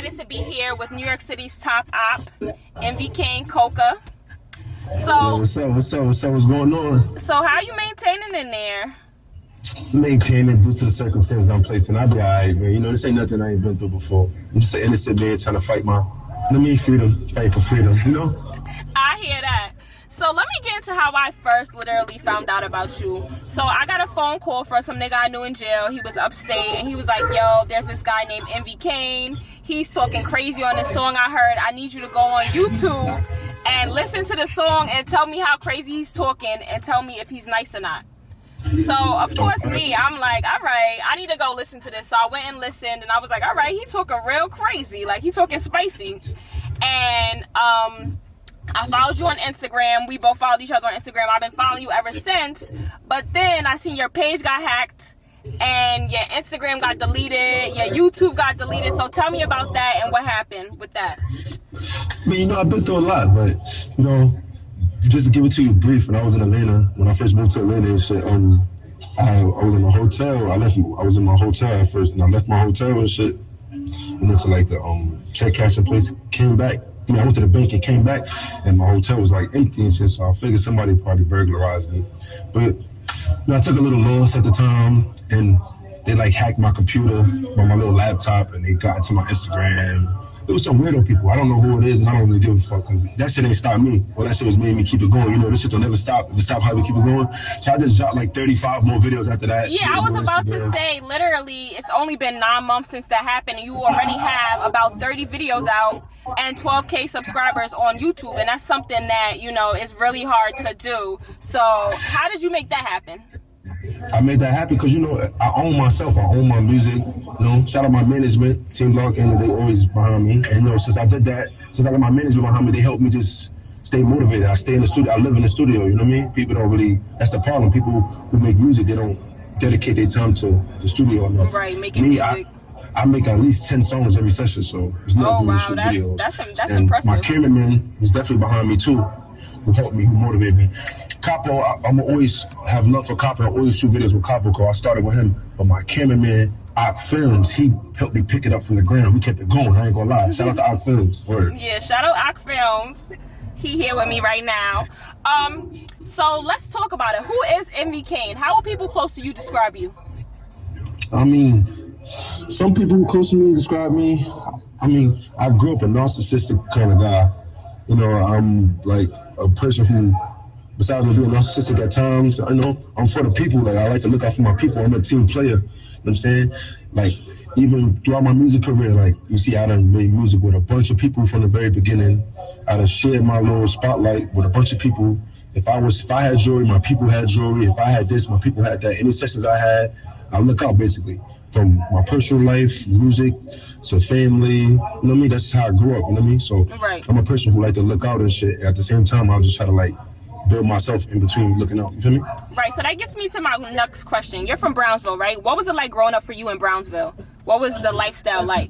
excited to be here with New York City's top op, Caine Coca. So, what's up? What's going on? So how you maintaining in there? Maintaining due to the circumstances I'm placed in. I'll be alright, man. You know, this ain't nothing I ain't been through before. I'm just an innocent man trying to fight freedom, fight for freedom, you know? I hear that. So let me get into how I first literally found out about you. So I got a phone call from some nigga I knew in jail. He was upstate and he was like, yo, there's this guy named Caine. He's talking crazy on this song I heard. I need you to go on YouTube and listen to the song and tell me how crazy he's talking and tell me if he's nice or not. So, of course, I'm like, all right, I need to go listen to this. So I went and listened, and I was like, all right, he's talking real crazy. Like, he's talking spicy. And I followed you on Instagram. We both followed each other on Instagram. I've been following you ever since. But then I seen your page got hacked, and your Instagram got deleted, your YouTube got deleted. So tell me about that and what happened with that. I mean, you know, I've been through a lot, but, you know, just to give it to you brief, when I was in Atlanta, when I first moved to Atlanta and shit, I was in a hotel. I was in my hotel at first, and I left my hotel and shit. I went to like the check cashing place, came back. I went to the bank and came back, and my hotel was like empty and shit. So I figured somebody probably burglarized me. But you know, I took a little loss at the time, and they like hacked my computer on my little laptop, and they got into my Instagram. It was some weirdo people. I don't know who it is, and I don't really give a fuck, because that shit ain't stopped me. Well, that shit was made me keep it going. You know, this shit will never stop. If it stop, how we keep it going. So I just dropped like 35 more videos after that. Yeah, I was about to say, literally, it's only been 9 months since that happened, and you already have about 30 videos out and 12K subscribers on YouTube, and that's something that, you know, is really hard to do. So how did you make that happen? I made that happen because, you know, I own myself. I own my music. You know, shout out my management, Team Block, and they always behind me. And, you know, since I did that, since I got my management behind me, they helped me just stay motivated. I stay in the studio. I live in the studio, you know what I mean? People don't really, that's the problem. People who make music, they don't dedicate their time to the studio enough. Right, making music. I make at least 10 songs every session, so it's not for me to shoot videos. That's and impressive. My cameraman was definitely behind me too, who helped me, who motivated me. Capo, I'm always have love for Capo. I always shoot videos with Capo because I started with him. But my cameraman, Ock Films, he helped me pick it up from the ground. We kept it going. I ain't gonna lie. Shout out to Ock Films. Word. Yeah, shout out Ock Films. He here with me right now. So let's talk about it. Who is Caine? How will people close to you describe you? I mean, some people who close to me describe me. I mean, I grew up a narcissistic kind of guy. You know, I'm like a person who, besides me being narcissistic at times, I know I'm for the people. Like, I like to look out for my people. I'm a team player. You know what I'm saying? Like, even throughout my music career, like, you see, I done made music with a bunch of people from the very beginning. I done shared my little spotlight with a bunch of people. If I had jewelry, my people had jewelry. If I had this, my people had that. Any sessions I had, I look out, basically. From my personal life, music, to family, you know what I mean? That's how I grew up, you know what I mean? So right. I'm a person who like to look out and shit. At the same time, I'll just try to like build myself in between looking out, you feel me? Right, so that gets me to my next question. You're from Brownsville, right? What was it like growing up for you in Brownsville? What was the lifestyle like?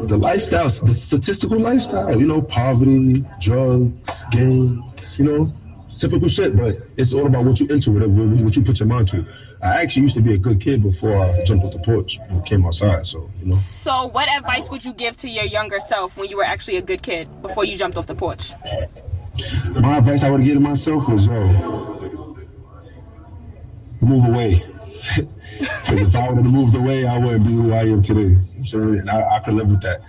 The lifestyle, the statistical lifestyle, you know, poverty, drugs, gangs, you know, typical shit, but it's all about what you into, what you put your mind to. I actually used to be a good kid before I jumped off the porch and came outside, so, you know. So what advice would you give to your younger self when you were actually a good kid before you jumped off the porch? My advice I would give to myself was, move away. Because if I would have moved away, I wouldn't be who I am today. You know what I'm saying? And I could live with that.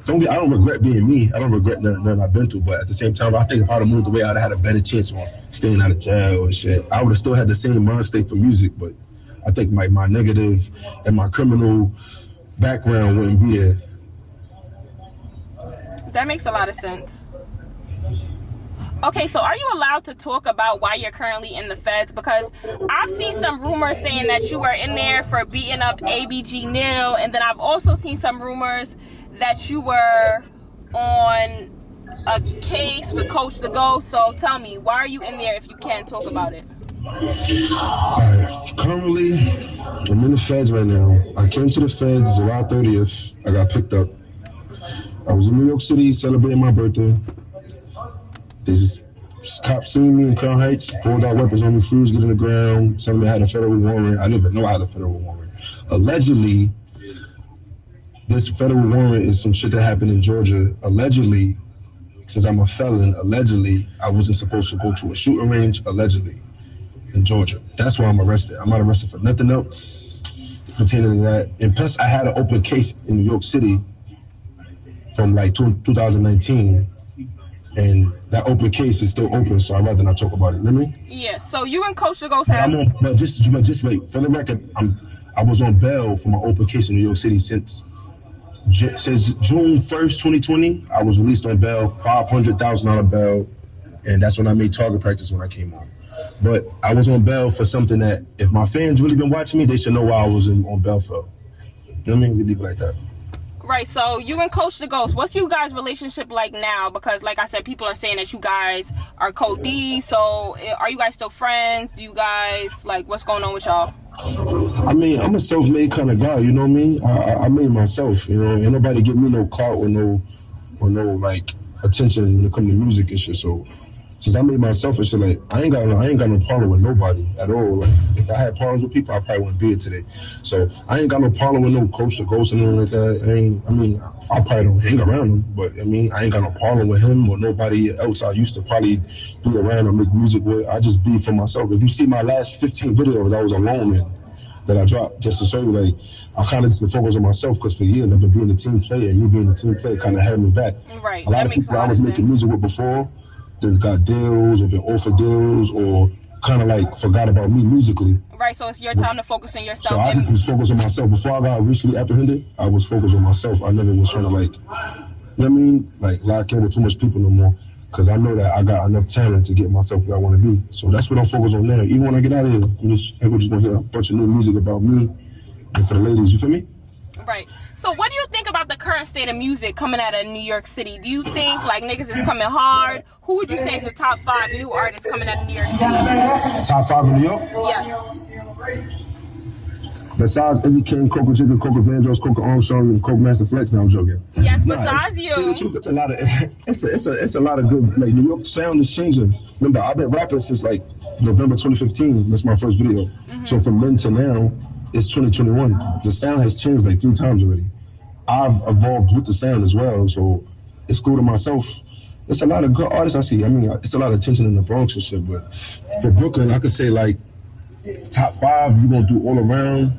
I don't regret being me. I don't regret nothing I've been through. But at the same time, I think if I would have moved away, I'd have had a better chance on staying out of jail and shit. I would have still had the same mind state for music, but I think my negative and my criminal background wouldn't be there. That makes a lot of sense. Okay, so are you allowed to talk about why you're currently in the feds? Because I've seen some rumors saying that you were in there for beating up ABG Neal, and then I've also seen some rumors that you were on a case with Coach the Ghost. So tell me, why are you in there if you can't talk about it? Currently, I'm in the feds right now. I came to the feds July 30th. I got picked up. I was in New York City celebrating my birthday. They just cops seen me in Crown Heights, pulled out weapons on me, flews, get in the ground, told me I had a federal warrant. I didn't even know I had a federal warrant. Allegedly, this federal warrant is some shit that happened in Georgia. Allegedly, since I'm a felon, allegedly, I wasn't supposed to go to a shooting range, allegedly, in Georgia. That's why I'm arrested. I'm not arrested for nothing else pertaining to that. And plus, I had an open case in New York City from like 2019. And that open case is still open, so I'd rather not talk about it. You know what I mean? Yeah, so you and Coach the Ghost have... But just wait. For the record, I was on bail for my open case in New York City since June 1st, 2020. I was released on bail, $500,000 bail, and that's when I made target practice when I came on. But I was on bail for something that, if my fans really been watching me, they should know why I was on bail for. You know what I mean? We leave it like that. Right, so you and Coach the Ghost, what's you guys' relationship like now? Because like I said, people are saying that you guys are Code D, so are you guys still friends? Do you guys, like, what's going on with y'all? I mean, I'm a self-made kind of guy, you know what I mean? I made myself, you know, ain't nobody give me no clout or no like attention when it comes to music and shit, so since I made myself and shit, like, I ain't got no problem with nobody at all. Like, if I had problems with people, I probably wouldn't be here today. So I ain't got no problem with no Coach the Ghost or nothing like that. I probably don't hang around him, but I ain't got no problem with him or nobody else I used to probably be around or make music with. I just be for myself. If you see my last 15 videos, I was alone in that I dropped, just to show you, like, I kind of just been focused on myself, because for years I've been being a team player, and me being a team player kind of held me back. Right. A lot of people I was making music with before, they've got deals or been offered deals or kind of like forgot about me musically. Right, so it's your time to focus on yourself. So I just was focused on myself. Before I got recently apprehended, I was focused on myself. I never was trying to, like, you know what I mean? Like, lock in with too much people no more. Because I know that I got enough talent to get myself where I want to be. So that's what I'm focused on now. Even when I get out of here, we're just going to hear a bunch of new music about me and for the ladies. You feel me? Right. So what do you think about the current state of music coming out of New York City? Do you think, like, niggas is coming hard? Who would you say is the top 5 new artists coming out of New York City? Top 5 in New York? Yes. Besides Ivy King, Coco Chicken, Coco Vandross, Coco Armstrong, and Coco Master Flex. Now I'm joking. Yes, besides you. It's a lot of it's a lot of good, like, New York sound is changing. Remember, I've been rapping since like November 2015. That's my first video. Mm-hmm. So from then to now, it's 2021. The sound has changed like 3 times already. I've evolved with the sound as well, so it's cool to myself. It's a lot of good artists I see. I mean, it's a lot of attention in the Bronx and shit, but for Brooklyn, I could say, like, top 5, you're gonna do all around.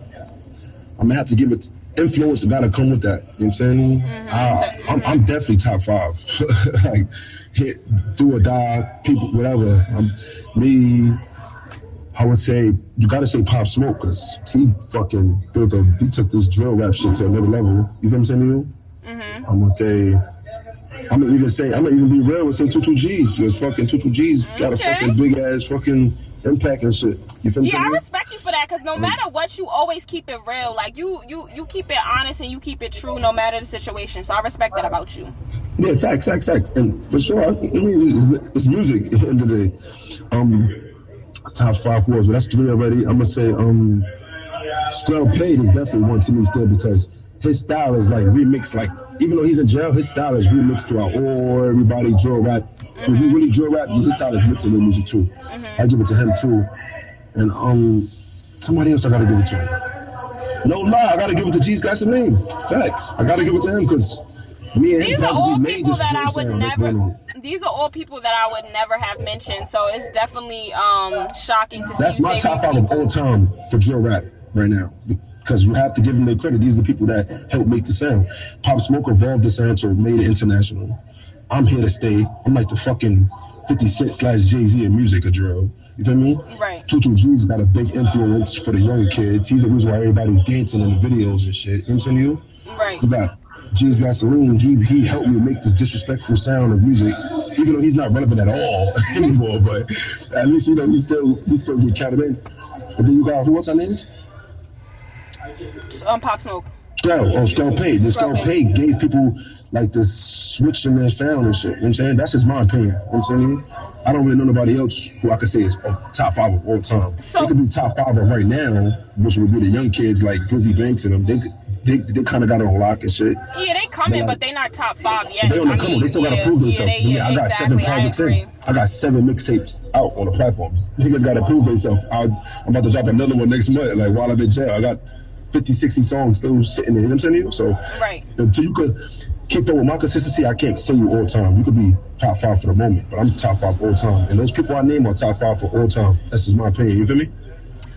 I'm gonna have to give it influence. Gotta come with that. You know what I'm saying? Mm-hmm. I'm definitely top 5. Like, hit, do or die, people, whatever. I would say you gotta say Pop Smoke, because he fucking he took this drill rap shit to another level. You feel what I'm saying to you? Mm-hmm. I'm gonna even be real and say 22 G's, because fucking 22 G's got a fucking big ass fucking impact and shit. You feel me? Yeah, I respect you for that, because no matter what, you always keep it real. Like, you keep it honest and you keep it true no matter the situation. So I respect that about you. Yeah, facts. And for sure, I mean, it's music at the end of the day. Top 5 was, but that's 3 already. I'm gonna say Skrell Paid is definitely one to me still, because his style is like remixed. Like, even though he's in jail, his style is remixed throughout all everybody drill rap. When he really drill rap, his style is mixing the music too. Mm-hmm. I give it to him too. And somebody else I gotta give it to. No lie, I gotta give it to G's Got Some Name. Facts. I gotta give it to him, because me and him probably made this drill sound. These are all people that I would never have mentioned, so it's definitely shocking to see. That's you my say top 5 of all time for drill rap right now, because you have to give them their credit. These are the people that helped make the sound. Pop Smoke evolved the sound, so made it international. I'm here to stay. I'm like the fucking 50 Cent / Jay-Z in music, a drill. You feel me? Right. 22 G's got a big influence for the young kids. He's the reason why everybody's dancing in the videos and shit. You know what I'm saying to you? Right. You got G's Gasoline. He helped me make this disrespectful sound of music, even though he's not relevant at all anymore. But at least, you know, he still get counted in. And then you got, who else I named? Pop Smoke. Skrell Paid. The Skrell Paid gave people like this switch in their sound and shit. You know what I'm saying? That's just my opinion. You know what I'm saying? I don't really know nobody else who I could say is top 5 of all time. So, it could be top 5 of right now, which would be the young kids like Blizzy Banks and them. They kind of got it on lock and shit. Yeah, they coming, but they not top 5 yet. They on the come on. They still gotta prove themselves. I got 7 projects in. I got 7 mixtapes out on the platforms. Niggas gotta prove themselves. I'm about to drop another one next month. Like, while I'm in jail, I got 50, 60 songs still sitting there. You know what I'm saying? So right. until you could keep up with my consistency, I can't say you all time. You could be top 5 for the moment, but I'm top 5 all time. And those people I name are top 5 for all time. That's just my opinion. You feel me?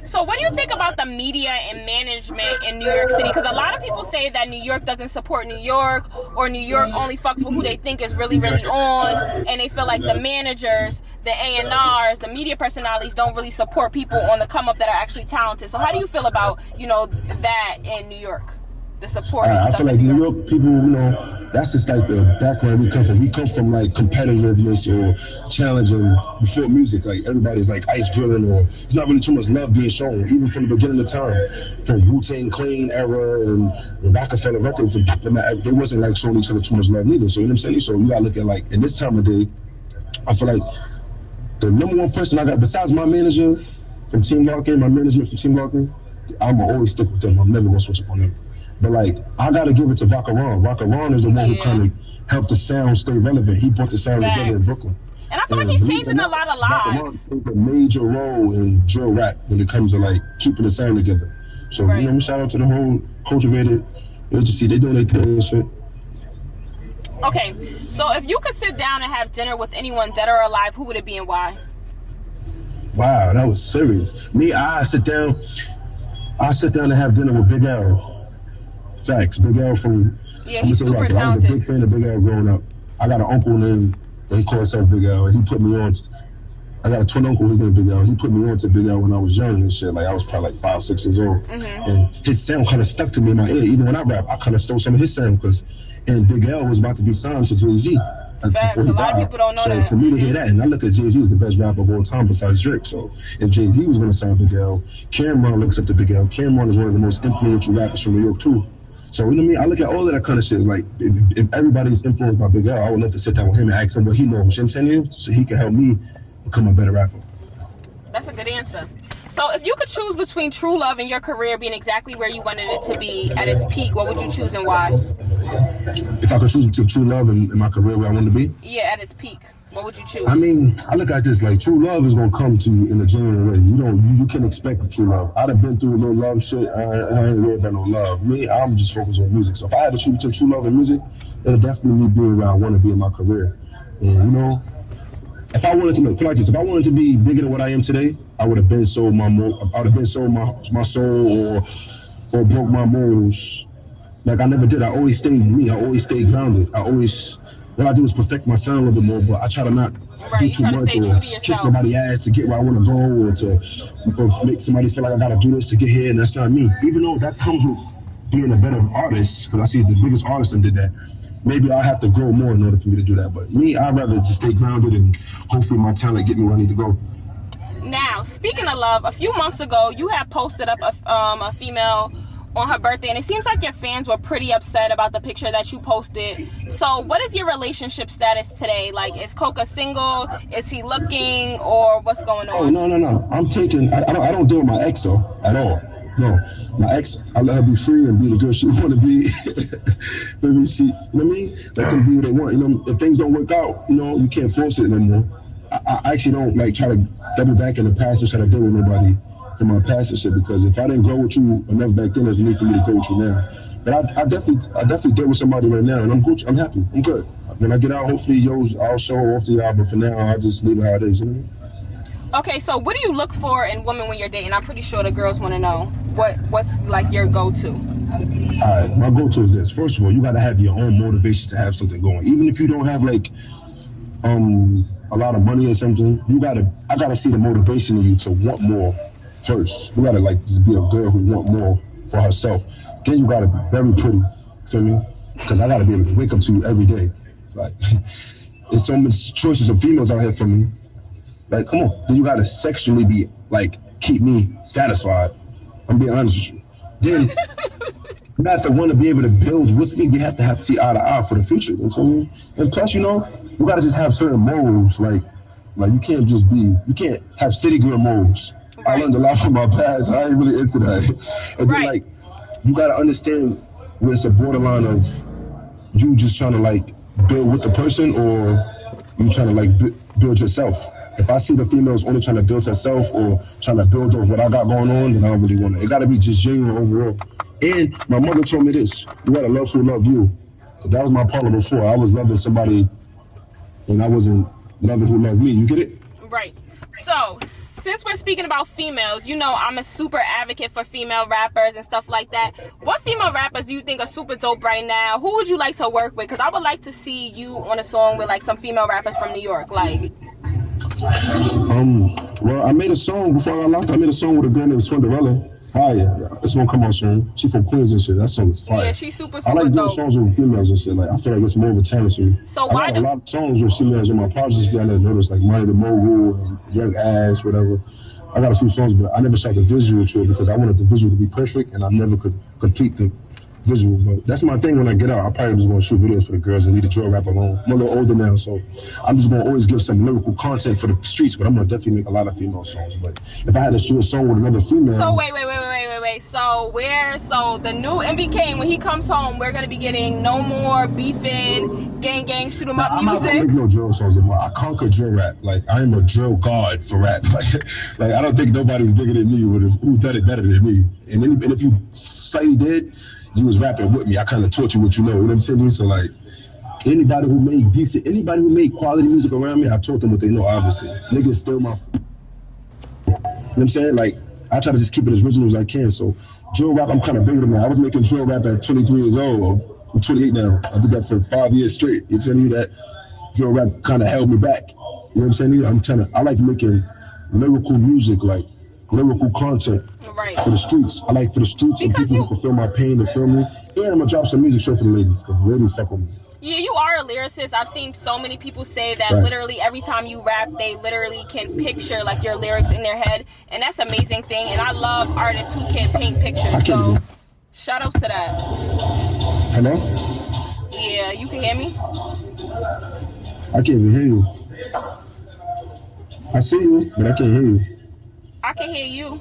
So what do you think about the media and management in New York City? Because a lot of people say that New York doesn't support New York, or New York only fucks with who they think is really, really on, and they feel like the managers, the A&Rs, the media personalities don't really support people on the come up that are actually talented. So how do you feel about, that in New York? The support. I feel like New York people, that's just like the background we come from. We come from like competitiveness or challenging before music. Like everybody's like ice grilling, or there's not really too much love being shown, even from the beginning of time, from Wu-Tang Caine era and Rockefeller Records, and they wasn't like showing each other too much love neither. So you know what I'm saying? So you gotta look at like in this time of day, I feel like the number one person I got besides my manager from Team Locking, my management from Team Locking, I'm gonna always stick with them. I'm never gonna switch up on them. But like, I gotta give it to Vacaron. Vacaron is the one who kind of helped the sound stay relevant. He brought the sound together in Brooklyn. And I feel like he's changing a lot of lives. Vacaron played a major role in drill rap when it comes to like keeping the sound together. So shout out to the whole cultivated agency. They doing their thing and shit. Okay, so if you could sit down and have dinner with anyone, dead or alive, who would it be and why? Wow, that was serious. Me, I sit down and have dinner with Big L. Facts. Big L from he's super talented. I was a big fan of Big L growing up. I got an uncle named, he called himself Big L, and he put me on. I got a twin uncle, his name Big L. He put me on to Big L when I was young and shit. Like I was probably like 5, 6 years old. And his sound kind of stuck to me in my ear. Even when I rap, I kind of stole some of his sound and Big L was about to be signed to Jay-Z. Facts. A lot of people don't know that. So for me to hear that, and I look at Jay-Z as the best rapper of all time besides Drake. So if Jay-Z was going to sign Big L, Cameron looks up to Big L. Cameron is one of the most influential rappers from New York too. So you know what I mean? I look at all of that kind of shit. It's like if everybody's influenced by Big L, I would love to sit down with him and ask him what he knows. You know what I'm saying? So he can help me become a better rapper. That's a good answer. So if you could choose between true love and your career being exactly where you wanted it to be at its peak, what would you choose and why? If I could choose between true love and my career where I want to be? Yeah, at its peak. What would you choose? I mean, I look at this like true love is gonna come to you in a genuine way. You can expect true love. I'd have been through a little love shit. I ain't worried about no love. Me, I'm just focused on music. So if I had to choose between true love and music, it'll definitely be where I want to be in my career. And if I wanted to put it like this, if I wanted to be bigger than what I am today, I would have been sold my soul or broke my morals. Like I never did. I always stayed me. I always stayed grounded. What I do is perfect my sound a little bit more, but I try to not do too much or kiss nobody's ass to get where I want to go or make somebody feel like I got to do this to get here, and that's not me. Even though that comes with being a better artist, because I see the biggest artists did that. Maybe I'll have to grow more in order for me to do that. But me, I'd rather just stay grounded and hopefully my talent get me where I need to go. Now, speaking of love, a few months ago, you had posted up a female on her birthday, and it seems like your fans were pretty upset about the picture that you posted. So what is your relationship status today? Like, is Coca single? Is he looking? Or what's going on? Oh, no. I don't deal with my ex though, at all. No, my ex, I let her be free and be the girl she want to be. You know what I mean? Let them be what they want. If things don't work out, you can't force it no more. I actually don't like try to double back in the past and try to deal with nobody from my past and shit, because if I didn't grow with you enough back then, there's no need for me to grow with you now. But I definitely deal with somebody right now, and I'm good. I'm happy. I'm good. When I get out, hopefully, I'll show off to y'all. But for now, I'll just leave it how it is. Okay, so what do you look for in women when you're dating? I'm pretty sure the girls want to know what's like your go-to. All right, my go-to is this. First of all, you got to have your own motivation to have something going. Even if you don't have like a lot of money or something, I gotta see the motivation in you to want more first. You gotta just be a girl who want more for herself. Then you gotta be very pretty, feel me? Because I gotta be able to wake up to you every day. Like, there's so many choices of females out here for me. Like, come on. Then you gotta sexually be keep me satisfied. I'm being honest with you. Then you have to want to be able to build with me. We have to see eye to eye for the future. You know what I mean? And plus, you gotta just have certain morals. Like you can't have city girl morals. Right. I learned a lot from my past. I ain't really into that. And then you gotta understand where it's a borderline of you just trying to build with the person, or you trying to build yourself. If I see the females only trying to build herself or trying to build off what I got going on, then I don't really want it. It gotta be just genuine overall. And my mother told me this: you gotta love who love you. So that was my problem before. I was loving somebody, and I wasn't loving who loved me. You get it? Right. So, since we're speaking about females, you know I'm a super advocate for female rappers and stuff like that. What female rappers do you think are super dope right now? Who would you like to work with? Because I would like to see you on a song with like some female rappers from New York. Like, well, I made a song before I got locked. I made a song with a girl named Cinderella. Fire. It's gonna come out soon. She from Queens and shit. That song is fire. Yeah, she's super I like doing dope. songs with females and shit. Like, I feel like it's more of a challenge for me. So I got a lot of songs with females on my projects. If y'all never noticed, like Money the Mogul and Young Ass, whatever. I got a few songs, but I never shot the visual to it because I wanted the visual to be perfect, and I never could complete the visual. But that's my thing when I get out. I probably just gonna shoot videos for the girls and leave the drill rap alone. I'm a little older now, so I'm just gonna always give some lyrical content for the streets, but I'm gonna definitely make a lot of female songs. But if I had to shoot a song with another female... So wait. So the new MV Caine, when he comes home, we're gonna be getting no more beefing, gang, shoot 'em up music. I'm not gonna make no drill songs anymore. I conquer drill rap. Like, I am a drill god for rap. Like I don't think nobody's bigger than me, but who done it better than me? And if you slightly did, you was rapping with me. I kind of taught you what you know what I'm saying? So like, anybody who made quality music around me, I taught them what they know, obviously. Niggas steal my... You know what I'm saying? Like, I try to just keep it as original as I can. So drill rap, I'm kind of bigger than that. I was making drill rap at 23 years old. I'm 28 now. I did that for 5 years straight. You know what I'm saying? That drill rap kind of held me back. You know what I'm saying? I like making lyrical music, like lyrical content for the streets. I like for the streets and people who can feel my pain to feel me. And I'm gonna drop some music straight for the ladies, because the ladies fuck with me. Yeah, you are a lyricist. I've seen so many people say that literally every time you rap, they literally can picture like your lyrics in their head, and that's an amazing thing. And I love artists who can paint pictures. So, shout outs to that. Hello? Yeah, you can hear me? I can't even hear you. I see you, but I can't hear you. I can hear you.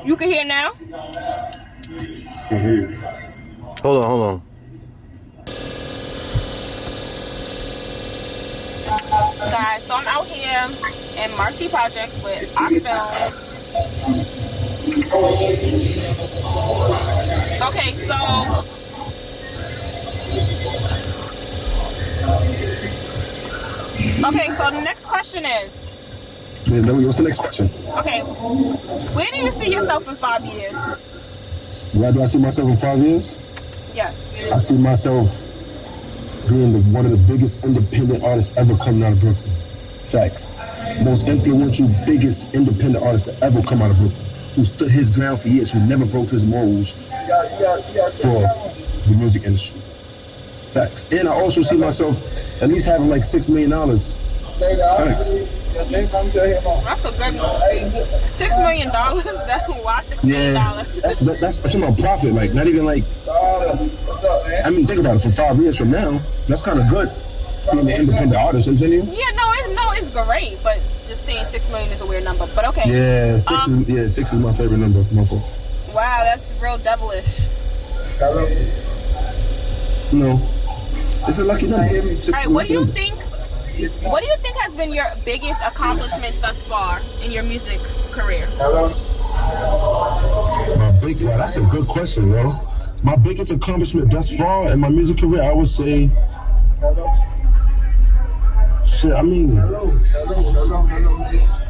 You can hear now? Can't hear you. Hold on. Guys, so I'm out here in Marcy Projects with our films. Okay, so the next question is... Yeah, no, what's the next question? Okay, where do you see yourself in 5 years? Where do I see myself in 5 years? Yes. I see myself being one of the biggest independent artists ever coming out of Brooklyn. Facts. Most influential, biggest independent artist to ever come out of Brooklyn, who stood his ground for years, who never broke his morals for the music industry. Facts. And I also see myself at least having like $6 million. Facts. That's a good one. $6 million? Why $6 million? Yeah, that's talking about profit. Like, not even like... I mean, think about it. For 5 years from now, that's kind of good. Being an independent artist, you know what I'm saying? Yeah, no, it's great, but just saying 6 million is a weird number. But okay. Yeah, six is my favorite number. My fault. Wow, that's real devilish. No, it's a lucky number. All right, what do you think has been your biggest accomplishment thus far in your music career? That's a good question, yo. My biggest accomplishment thus far in my music career, I would say, shit, I mean,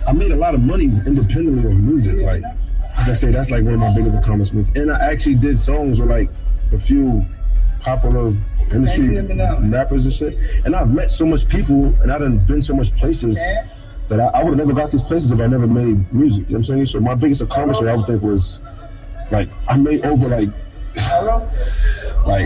I made a lot of money independently of music. Like I say, that's like one of my biggest accomplishments. And I actually did songs with like a few popular industry rappers and shit. And I've met so much people, and I've been so much places that I would have never got these places if I never made music. You know what I'm saying? So my biggest accomplishment, I would think, was like I made over like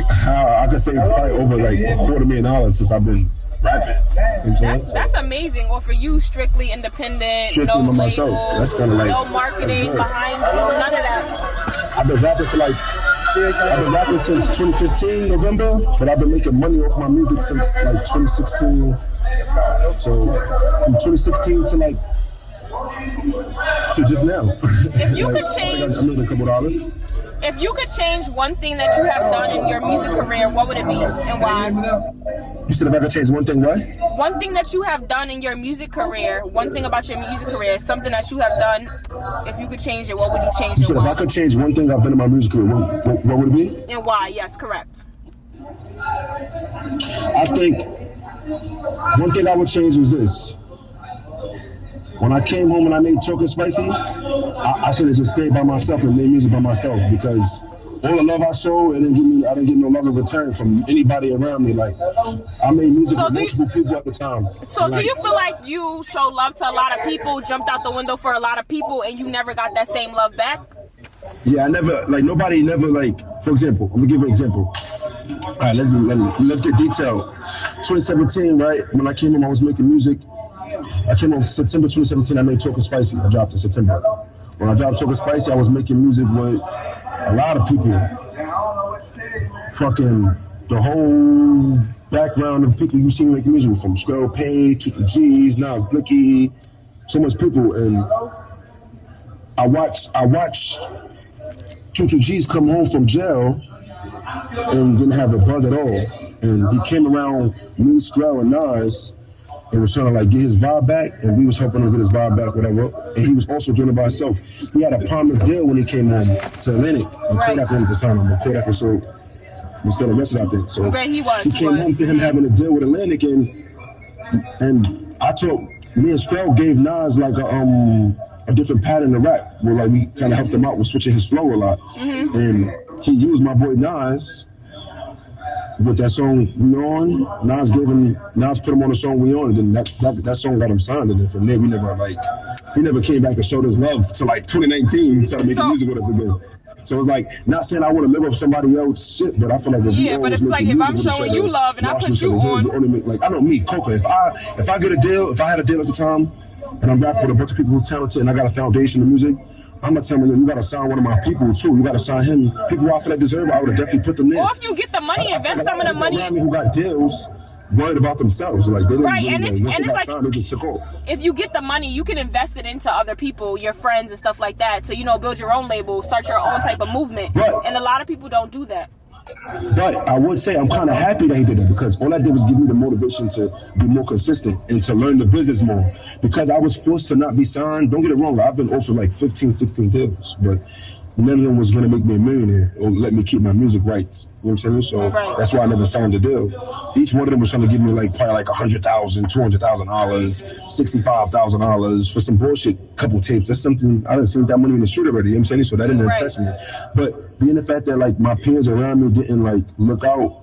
how I could say probably over like $250 million since I've been rapping. You know that's amazing. Or for you, strictly independent, strictly no myself. label, That's kind of like no marketing behind you, none of that. I've been rapping since 2015 November, but I've been making money off my music since like 2016. So from 2016 to like to just now. If you like, could change, I made a couple dollars. If you could change one thing that you have done in your music career, what would it be and why? You said if I could change one thing, what? One thing that you have done in your music career, one thing about your music career, something that you have done, if you could change it, what would you change You it? said if I could change one thing I've done in my music career, what would it be? And why? Yes, correct. I think one thing I would change was this. When I came home and I made Talking Spicy, I should have just stayed by myself and made music by myself, because all the love I showed, I didn't get no love in return from anybody around me. Like, I made music with multiple people at the time. So do you feel like you showed love to a lot of people, jumped out the window for a lot of people, and you never got that same love back? Yeah, I never, like, nobody never, like, for example, I'm gonna give you an example. All right, let's get detailed. 2017, right? When I came home, I was making music. I came home September 2017. I made Talking Spicy. I dropped in September. When I dropped Talking Spicy, I was making music with a lot of people. Fucking the whole background of people you see making music with, from Skrull Pay, Triple G's, Nas Blicky, so much people. And I watched Triple G's come home from jail and didn't have a buzz at all. And he came around me, Skrull, and Nas, and was trying to like get his vibe back, and we was helping him get his vibe back, whatever. And he was also doing it by himself. He had a promised deal when he came home to Atlantic, and Kodak wanted to sign him, but Kodak was still arrested out there. So he came home to him having a deal with Atlantic, and I told me and Skrull gave Nas like a different pattern to rap, where like we kind of helped him out with switching his flow a lot, and he used my boy Nas with that song We On. Nas put him on the song We On, and then that song got him signed. And then from there, he never came back and showed his love to like 2019. He started making music with us again. So it's like, not saying I want to live off somebody else's shit, but I feel like but it's like if I'm showing you love and I put you on, like I know me, Coca. If I get a deal, if I had a deal at the time, and I'm rapping with a bunch of people who's talented, and I got a foundation in music, I'm gonna tell him, you gotta sign one of my people too. You gotta sign him. People who I feel like deserve it, I would have definitely put them there. Or if you get the money, invest some of the money. Who got deals worried about themselves, like they didn't. Right, and it's like signed, they just took off. If you get the money, you can invest it into other people, your friends and stuff like that, to build your own label, start your own type of movement. Right. And a lot of people don't do that. But I would say I'm kind of happy that he did that, because all I did was give me the motivation to be more consistent and to learn the business more, because I was forced to not be signed. Don't get it wrong, I've been offered like 15, 16 deals, but none of them was going to make me a millionaire or let me keep my music rights. You know what I'm saying? So that's why I never signed a deal. Each one of them was trying to give me like probably like $100,000, $200,000, $65,000 for some bullshit couple tapes. That's something I didn't see that money in the street already. You know what I'm saying? So that didn't impress me. But being the fact that like my peers around me didn't like look out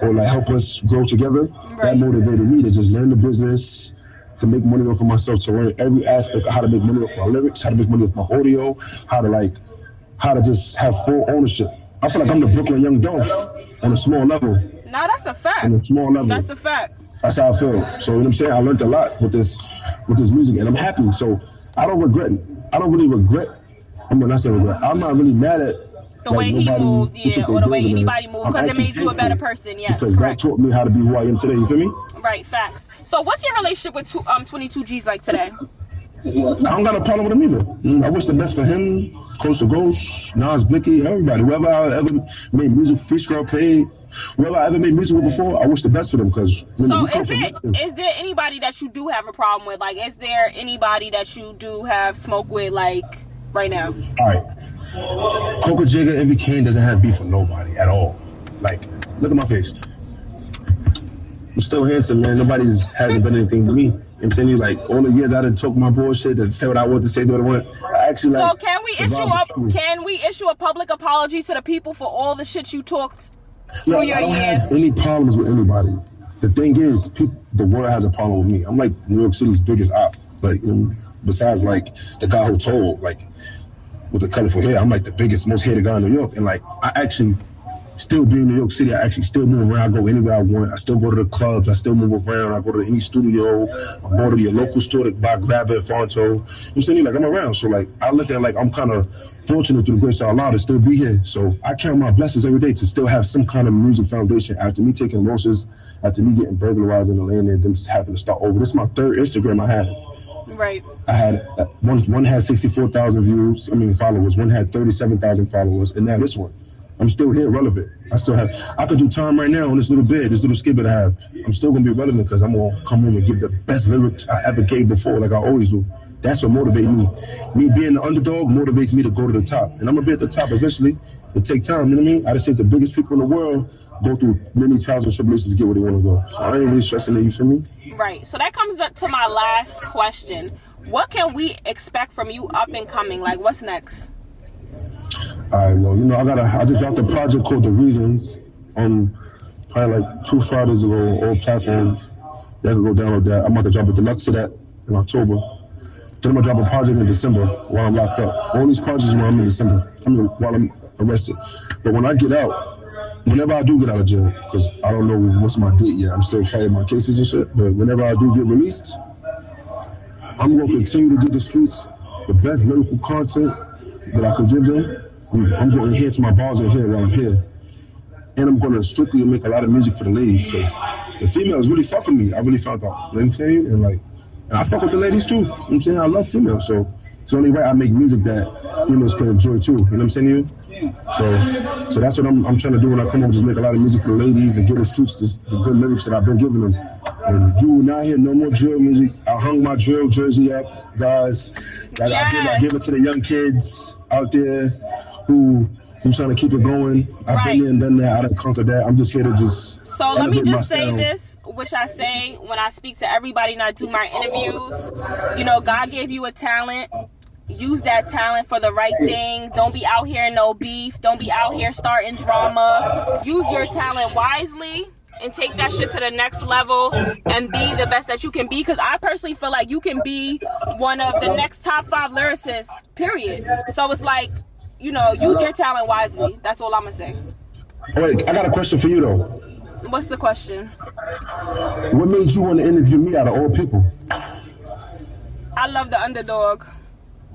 or like help us grow together, that motivated me to just learn the business, to make money off of myself, to learn every aspect of how to make money off my lyrics, how to make money off my audio, how to just have full ownership. I feel like I'm the Brooklyn Young Dolph on a small level. No, that's a fact. On a small level. That's a fact. That's how I feel. So, you know what I'm saying? I learned a lot with this music, and I'm happy. So, I don't really regret. I'm not saying regret. I'm not really mad at the way he moved, or the way anybody moved, because it made you a better person. Yes, because that taught me how to be who I am today. You feel me? Right, facts. So, what's your relationship with 22 G's like today? I don't got a problem with him either. I wish the best for him, Coast to Ghost, Nas Blicky, everybody. Whoever I ever made music, Free Skrull Pay, whoever I ever made music with before, I wish the best for them. Because so is there anybody that you do have a problem with? Like, is there anybody that you do have smoke with, like, right now? All right. Coca Jigga, Envy Caine doesn't have beef with nobody at all. Like, look at my face. I'm still handsome, man. Nobody hasn't done anything to me. You know what I'm saying? Like, all the years I done talk my bullshit and say what I want to say, do what I want. I actually so can we issue a public apology to the people for all the shit you talked through your years? I don't have any problems with anybody. The thing is, the world has a problem with me. I'm like New York City's biggest op. Like, besides like the guy who told, like, with the colorful hair, I'm like the biggest, most hated guy in New York. And like, I actually still be in New York City. I actually still move around. I go anywhere I want. I still go to the clubs. I still move around. I go to any studio. I go to your local store to buy Grab It, Fonto. You know what I'm saying? Like, I'm around. So like, I look at like, I'm kind of fortunate through the grace of Allah to still be here. So I count my blessings every day to still have some kind of music foundation after me taking losses, after me getting burglarized in the land and them having to start over. This is my third Instagram I have. Right. I had one had 64,000 followers. One had 37,000 followers, and now this one. I'm still here, relevant. I could do time right now on this little bed, this little skit that I have. I'm still gonna be relevant because I'm gonna come home and give the best lyrics I ever gave before, like I always do. That's what motivates me. Me being the underdog motivates me to go to the top. And I'm gonna be at the top eventually. It take time, you know what I mean? I just think the biggest people in the world go through many trials and tribulations to get where they wanna go. So I ain't really stressing it, you feel me? Right. So that comes up to my last question. What can we expect from you up and coming? Like, what's next? All right, well, you know, I just dropped a project called The Reasons probably like 2 Fridays ago on all platforms. You can go download that. I'm about to drop a deluxe of that in October. Then I'm gonna drop a project in December while I'm locked up. All these projects while I'm in December, while I'm arrested. But when I get out, whenever I do get out of jail, because I don't know what's my date yet, I'm still fighting my cases and shit, but whenever I do get released, I'm gonna continue to give the streets the best lyrical content that I could give them. I'm going to enhance my bars in here while I'm here. And I'm going to strictly make a lot of music for the ladies because the females really fuck with me. I really found out. You know what I'm saying? And I fuck with the ladies too. You know what I'm saying? I love females. So it's only right I make music that females can enjoy too. You know what I'm saying to you? So that's what I'm trying to do when I come home. Just make a lot of music for the ladies and give the streets the good lyrics that I've been giving them. And you will not hear no more drill music. I hung my drill jersey up, guys. I give it to the young kids out there who's trying to keep it going. I've been there and done that. I done conquered that. I'm just here to just. So let me just say this, which I say when I speak to everybody and I do my interviews. You know, God gave you a talent. Use that talent for the right thing. Don't be out here in no beef. Don't be out here starting drama. Use your talent wisely and take that shit to the next level and be the best that you can be. Because I personally feel like you can be one of the next top 5 lyricists, period. So it's like, you know, use your talent wisely. That's all I'm gonna say. Wait, I got a question for you though. What's the question? What made you want to interview me out of all people? I love the underdog.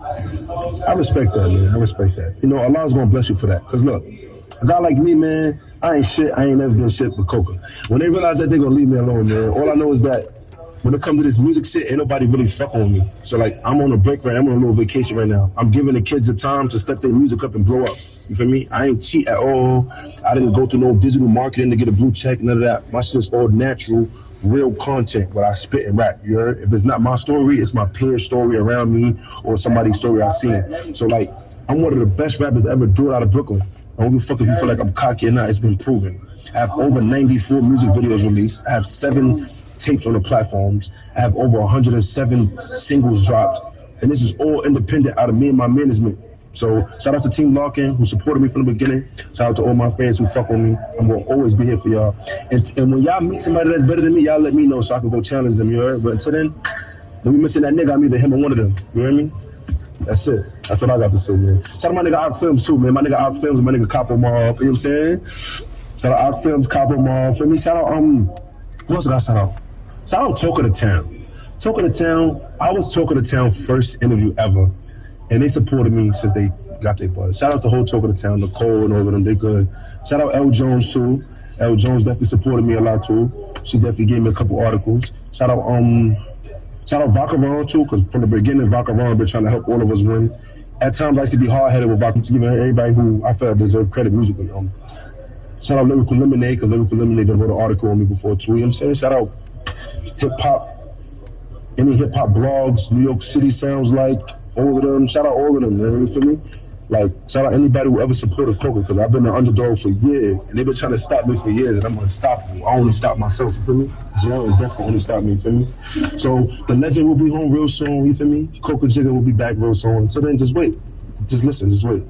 I respect that, man. I respect that. You know, Allah's gonna bless you for that. Cause look, a guy like me, man, I ain't shit. I ain't never been shit but coca. When they realize that, they gonna leave me alone, man. All I know is that when it comes to this music shit, ain't nobody really fucking with me. So like, I'm on a break right now. I'm on a little vacation right now. I'm giving the kids the time to step their music up and blow up. You feel me? I ain't cheat at all. I didn't go through no digital marketing to get a blue check, none of that. My shit's all natural, real content, what I spit and rap, you heard? If it's not my story, it's my peer's story around me or somebody's story I seen. So like, I'm one of the best rappers ever do it out of Brooklyn. I don't give a fuck if you feel like I'm cocky or not, it's been proven. I have over 94 music videos released. I have 7 tapes on the platforms. I have over 107 singles dropped. And this is all independent out of me and my management. So shout out to Team Larkin who supported me from the beginning. Shout out to all my fans who fuck with me. I'm gonna always be here for y'all. And when y'all meet somebody that's better than me, y'all let me know so I can go challenge them, you heard? But until then, when we missing that nigga, I'm either him or one of them. You hear me? That's it. That's what I got to say, man. Shout out my nigga Arc Films too, man. My nigga Arc Films, my nigga Capo Mob, you know what I'm saying? Shout out Arc Films, Capo Mob. For me, shout out, who else I got shout out? Shout out Talk of the Town. Talk of the Town, I was Talk of the Town first interview ever. And they supported me since they got their buzz. Shout out the whole Talk of the Town, Nicole and all of them, they good. Shout out L. Jones too. L. Jones definitely supported me a lot too. She definitely gave me a couple articles. Shout out Vacaron too, because from the beginning, Vacaron been trying to help all of us win. At times I used to be hard-headed with Vacaron, giving everybody who I felt deserved credit musically. Shout out Lyrical Lemonade, because Lyrical Lemonade wrote an article on me before too, you know what I'm saying? Shout out hip-hop, any hip-hop blogs, New York City Sounds Like, all of them, shout out all of them, man, you feel me? Like, shout out anybody who ever supported Coca, because I've been an underdog for years, and they've been trying to stop me for years, and I'm unstoppable. I only stop myself, you feel me? Jail and death can only stop me, you feel me? So, the legend will be home real soon, you feel me? Coca Jigga will be back real soon. Until then, just wait. Just listen, just wait.